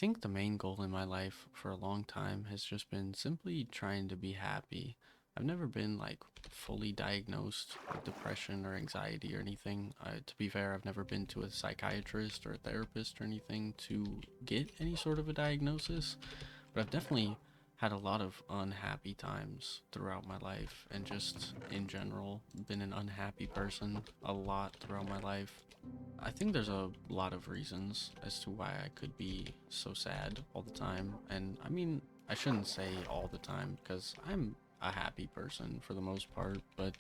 think the main goal in my life for a long time has just been simply trying to be happy. I've never been like fully diagnosed with depression or anxiety or anything. To be fair, I've never been to a psychiatrist or a therapist or anything to get any sort of a diagnosis, but I've definitely had a lot of unhappy times throughout my life and just in general been an unhappy person a lot throughout my life. I think there's a lot of reasons as to why I could be so sad all the time. And I mean, I shouldn't say all the time because I'm a happy person for the most part, but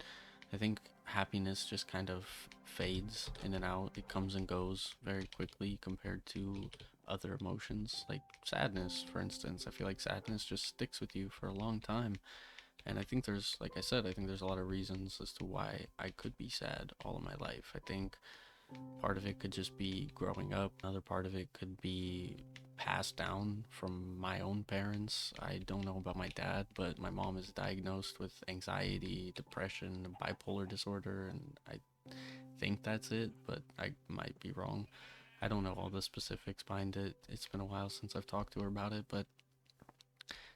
I think happiness just kind of fades in and out. It comes and goes very quickly compared to other emotions, like sadness, for instance. I feel like sadness just sticks with you for a long time. And I think there's, like I said, I think there's a lot of reasons as to why I could be sad all of my life. I think part of it could just be growing up. Another part of it could be passed down from my own parents. I don't know about my dad, but my mom is diagnosed with anxiety, depression, bipolar disorder, and I think that's it, but I might be wrong. I don't know all the specifics behind it. It's been a while since I've talked to her about it, but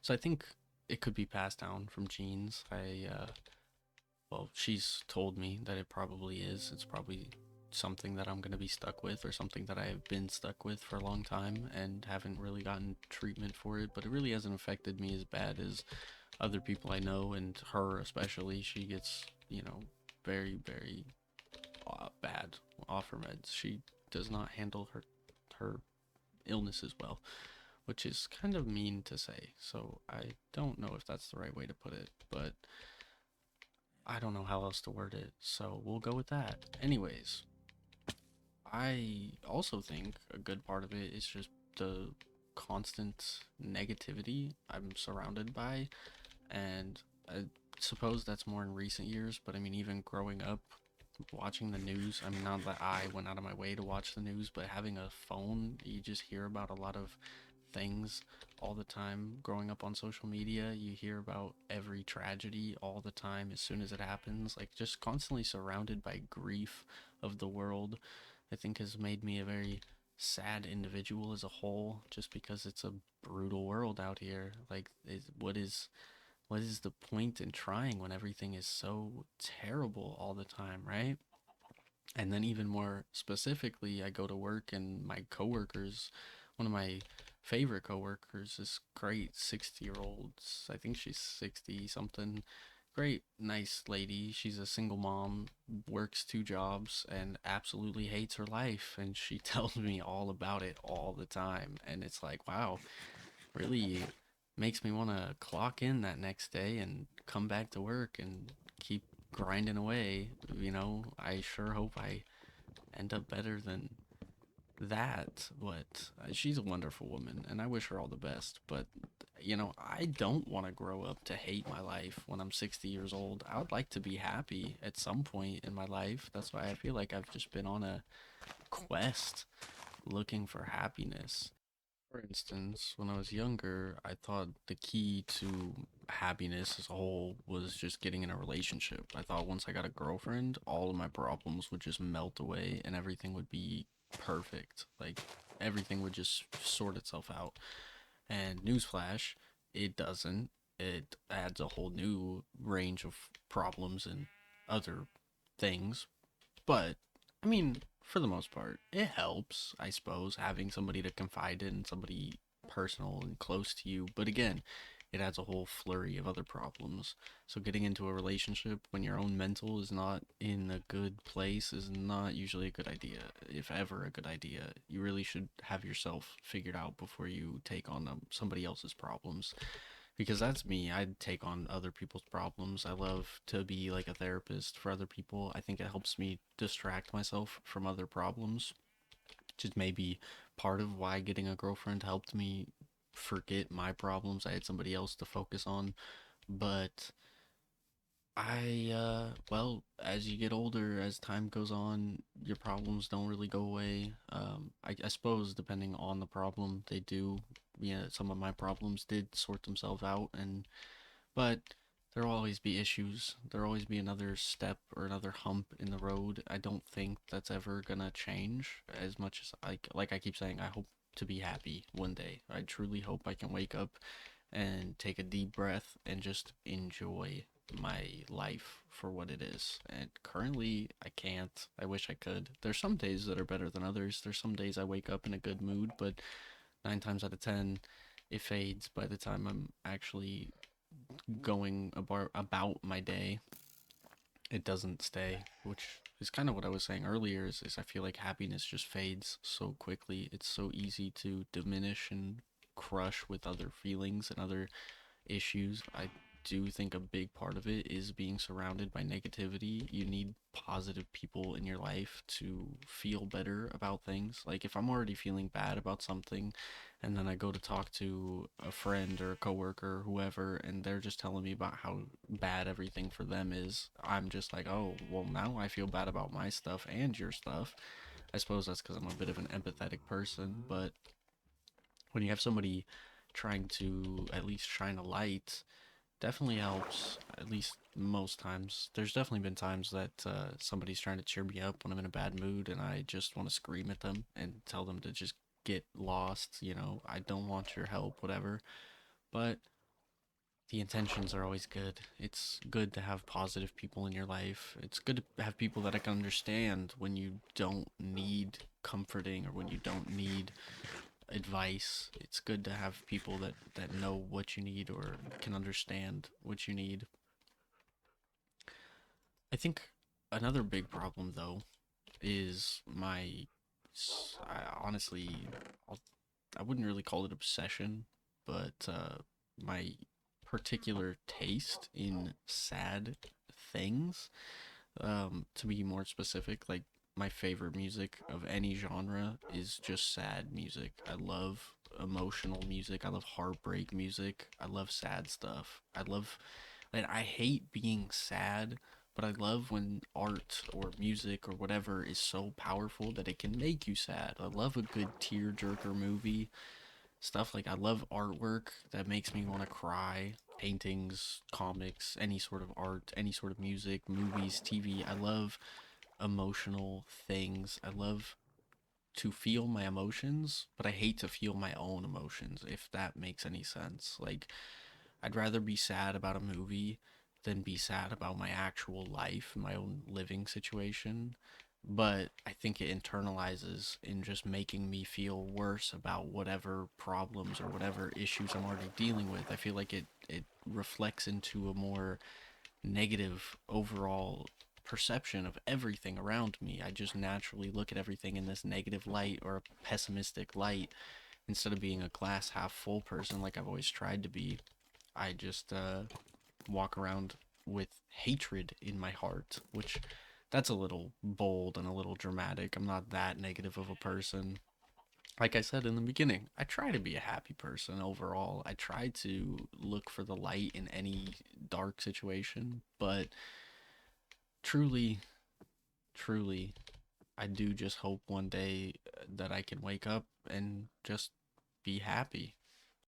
so I think it could be passed down from genes. Well, she's told me that it probably is. It's probably something that I'm going to be stuck with or something that I've been stuck with for a long time and haven't really gotten treatment for it, but it really hasn't affected me as bad as other people I know, and her especially. She gets, very, very bad off her meds. She does not handle her illness as well, which is kind of mean to say. So I don't know if that's the right way to put it, but I don't know how else to word it, so we'll go with that. Anyways, I also think a good part of it is just the constant negativity I'm surrounded by, and I suppose that's more in recent years, but I mean, even growing up, watching the news, I mean, not that I went out of my way to watch the news, but having a phone, you just hear about a lot of things all the time. Growing up on social media, you hear about every tragedy all the time as soon as it happens, like just constantly surrounded by grief of the world. I think has made me a very sad individual as a whole, just because it's a brutal world out here. Like, what is the point in trying when everything is so terrible all the time, right? And then even more specifically, I go to work and my coworkers, one of my favorite coworkers, this great 60-year-old, I think she's 60 something, great nice lady. She's a single mom, works two jobs and absolutely hates her life, and she tells me all about it all the time. And it's like, wow, really makes me want to clock in that next day and come back to work and keep grinding away. I sure hope I end up better than that. But she's a wonderful woman and I wish her all the best. But, I don't want to grow up to hate my life when I'm 60 years old. I would like to be happy at some point in my life. That's why I feel like I've just been on a quest looking for happiness. For instance, when I was younger, I thought the key to happiness as a whole was just getting in a relationship. I thought once I got a girlfriend, all of my problems would just melt away and everything would be perfect. Like, everything would just sort itself out. And newsflash, it doesn't. It adds a whole new range of problems and other things. But I mean, for the most part, it helps, I suppose, having somebody to confide in, somebody personal and close to you. But again, it adds a whole flurry of other problems. So getting into a relationship when your own mental is not in a good place is not usually a good idea, if ever a good idea. You really should have yourself figured out before you take on somebody else's problems, because that's me. I'd take on other people's problems. I love to be like a therapist for other people. I think it helps me distract myself from other problems, which is maybe part of why getting a girlfriend helped me forget my problems. I had somebody else to focus on. But well, as you get older, as time goes on, your problems don't really go away. I suppose depending on the problem, they do. Yeah, some of my problems did sort themselves out, but there'll always be issues. There'll always be another step or another hump in the road. I don't think that's ever gonna change as much as like I keep saying. I hope to be happy one day. I truly hope I can wake up and take a deep breath and just enjoy my life for what it is. And currently, I can't. I wish I could. There's some days that are better than others. There's some days I wake up in a good mood, but 9 times out of 10, it fades by the time I'm actually going about my day. It doesn't stay, which is kind of what I was saying earlier. Is I feel like happiness just fades so quickly. It's so easy to diminish and crush with other feelings and other issues. I do think a big part of it is being surrounded by negativity. You need positive people in your life to feel better about things. Like if I'm already feeling bad about something and then I go to talk to a friend or a coworker or whoever and they're just telling me about how bad everything for them is, I'm just like, "Oh, well now I feel bad about my stuff and your stuff." I suppose that's cuz I'm a bit of an empathetic person, but when you have somebody trying to at least shine a light, definitely helps, at least most times. There's definitely been times that somebody's trying to cheer me up when I'm in a bad mood and I just want to scream at them and tell them to just get lost, I don't want your help, whatever. But the intentions are always good. It's good to have positive people in your life. It's good to have people that I can understand when you don't need comforting or when you don't need advice. It's good to have people that know what you need or can understand what you need. I think another big problem though is honestly, I'll, I wouldn't really call it obsession, but my particular taste in sad things. To be more specific, like my favorite music of any genre is just sad music. I love emotional music. I love heartbreak music. I love sad stuff. Like, I hate being sad, but I love when art or music or whatever is so powerful that it can make you sad. I love a good tearjerker movie. Stuff like I love artwork that makes me want to cry. Paintings, comics, any sort of art, any sort of music, movies, TV. I love emotional things. I love to feel my emotions, but I hate to feel my own emotions, if that makes any sense. Like, I'd rather be sad about a movie than be sad about my actual life, my own living situation. But I think it internalizes in just making me feel worse about whatever problems or whatever issues I'm already dealing with. I feel like it reflects into a more negative overall perception of everything around me. I just naturally look at everything in this negative light or a pessimistic light instead of being a glass half full person like I've always tried to be. I just walk around with hatred in my heart, which that's a little bold and a little dramatic. I'm not that negative of a person. Like I said in the beginning, I try to be a happy person overall. I try to look for the light in any dark situation, but truly, truly, I do just hope one day that I can wake up and just be happy.